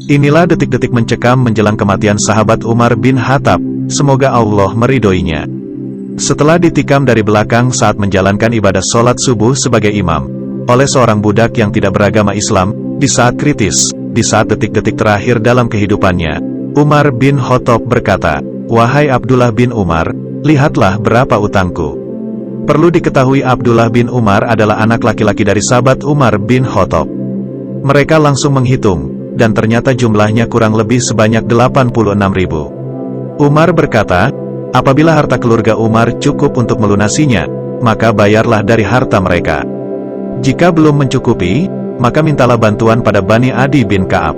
Inilah detik-detik mencekam menjelang kematian sahabat Umar bin Khattab, semoga Allah meridhoinya. Setelah ditikam dari belakang saat menjalankan ibadah sholat subuh sebagai imam, oleh seorang budak yang tidak beragama Islam, di saat kritis, di saat detik-detik terakhir dalam kehidupannya, Umar bin Khattab berkata, "Wahai Abdullah bin Umar, lihatlah berapa utangku." Perlu diketahui Abdullah bin Umar adalah anak laki-laki dari sahabat Umar bin Khattab. Mereka langsung menghitung, dan ternyata jumlahnya kurang lebih sebanyak 86.000. Umar berkata, apabila harta keluarga Umar cukup untuk melunasinya, maka bayarlah dari harta mereka. Jika belum mencukupi, maka mintalah bantuan pada Bani Adi bin Ka'ab.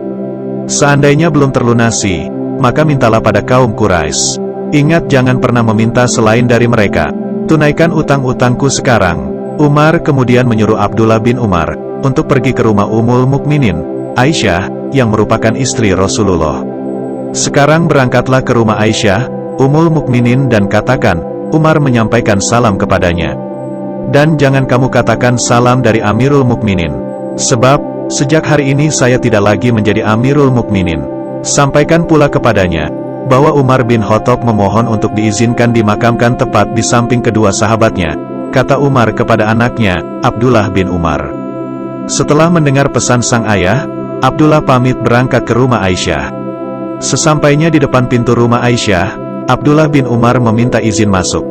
Seandainya belum terlunasi, maka mintalah pada kaum Quraisy. Ingat, jangan pernah meminta selain dari mereka. Tunaikan utang-utangku sekarang. Umar kemudian menyuruh Abdullah bin Umar untuk pergi ke rumah Ummul Mukminin, Aisyah, yang merupakan istri Rasulullah. Sekarang berangkatlah ke rumah Aisyah, Ummul Mukminin, dan katakan, Umar menyampaikan salam kepadanya. Dan jangan kamu katakan salam dari Amirul Mukminin. Sebab, sejak hari ini saya tidak lagi menjadi Amirul Mukminin. Sampaikan pula kepadanya, bahwa Umar bin Khattab memohon untuk diizinkan dimakamkan tepat di samping kedua sahabatnya, kata Umar kepada anaknya, Abdullah bin Umar. Setelah mendengar pesan sang ayah, Abdullah pamit berangkat ke rumah Aisyah. Sesampainya di depan pintu rumah Aisyah, Abdullah bin Umar meminta izin masuk.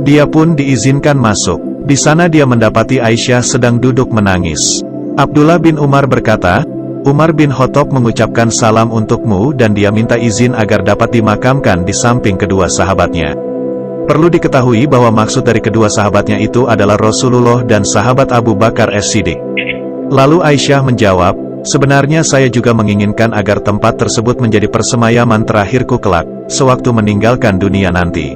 Dia pun diizinkan masuk. Di sana dia mendapati Aisyah sedang duduk menangis. Abdullah bin Umar berkata, Umar bin Khattab mengucapkan salam untukmu dan dia minta izin agar dapat dimakamkan di samping kedua sahabatnya. Perlu diketahui bahwa maksud dari kedua sahabatnya itu adalah Rasulullah dan sahabat Abu Bakar As-Siddiq. Lalu Aisyah menjawab, sebenarnya saya juga menginginkan agar tempat tersebut menjadi persemayaman terakhirku kelak, sewaktu meninggalkan dunia nanti.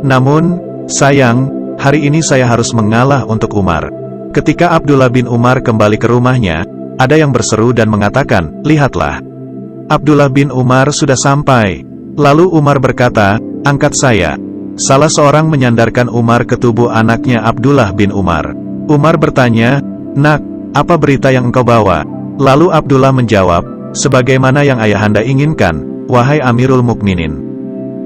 Namun, sayang, hari ini saya harus mengalah untuk Umar. Ketika Abdullah bin Umar kembali ke rumahnya, ada yang berseru dan mengatakan, lihatlah, Abdullah bin Umar sudah sampai. Lalu Umar berkata, angkat saya. Salah seorang menyandarkan Umar ke tubuh anaknya Abdullah bin Umar. Umar bertanya, nak, apa berita yang engkau bawa? Lalu Abdullah menjawab, sebagaimana yang ayahanda inginkan, wahai Amirul Mukminin.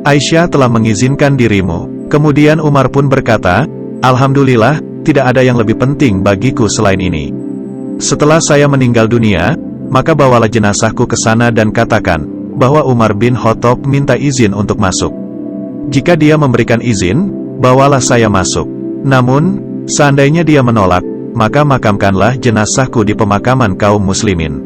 Aisyah telah mengizinkan dirimu. Kemudian Umar pun berkata, alhamdulillah, tidak ada yang lebih penting bagiku selain ini. Setelah saya meninggal dunia, maka bawalah jenazahku ke sana dan katakan, bahwa Umar bin Khattab minta izin untuk masuk. Jika dia memberikan izin, bawalah saya masuk. Namun, seandainya dia menolak, maka makamkanlah jenazahku di pemakaman kaum muslimin.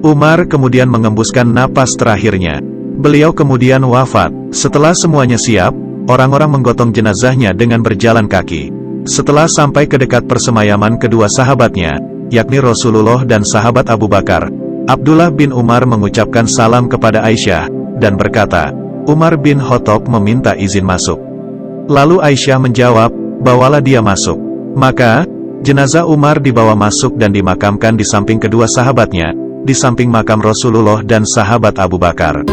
Umar kemudian mengembuskan napas terakhirnya. Beliau kemudian wafat. Setelah semuanya siap, orang-orang menggotong jenazahnya dengan berjalan kaki. Setelah sampai ke dekat persemayaman kedua sahabatnya, yakni Rasulullah dan sahabat Abu Bakar, Abdullah bin Umar mengucapkan salam kepada Aisyah, dan berkata, Umar bin Khattab meminta izin masuk. Lalu Aisyah menjawab, bawalah dia masuk. Maka, jenazah Umar dibawa masuk dan dimakamkan di samping kedua sahabatnya, di samping makam Rasulullah dan sahabat Abu Bakar.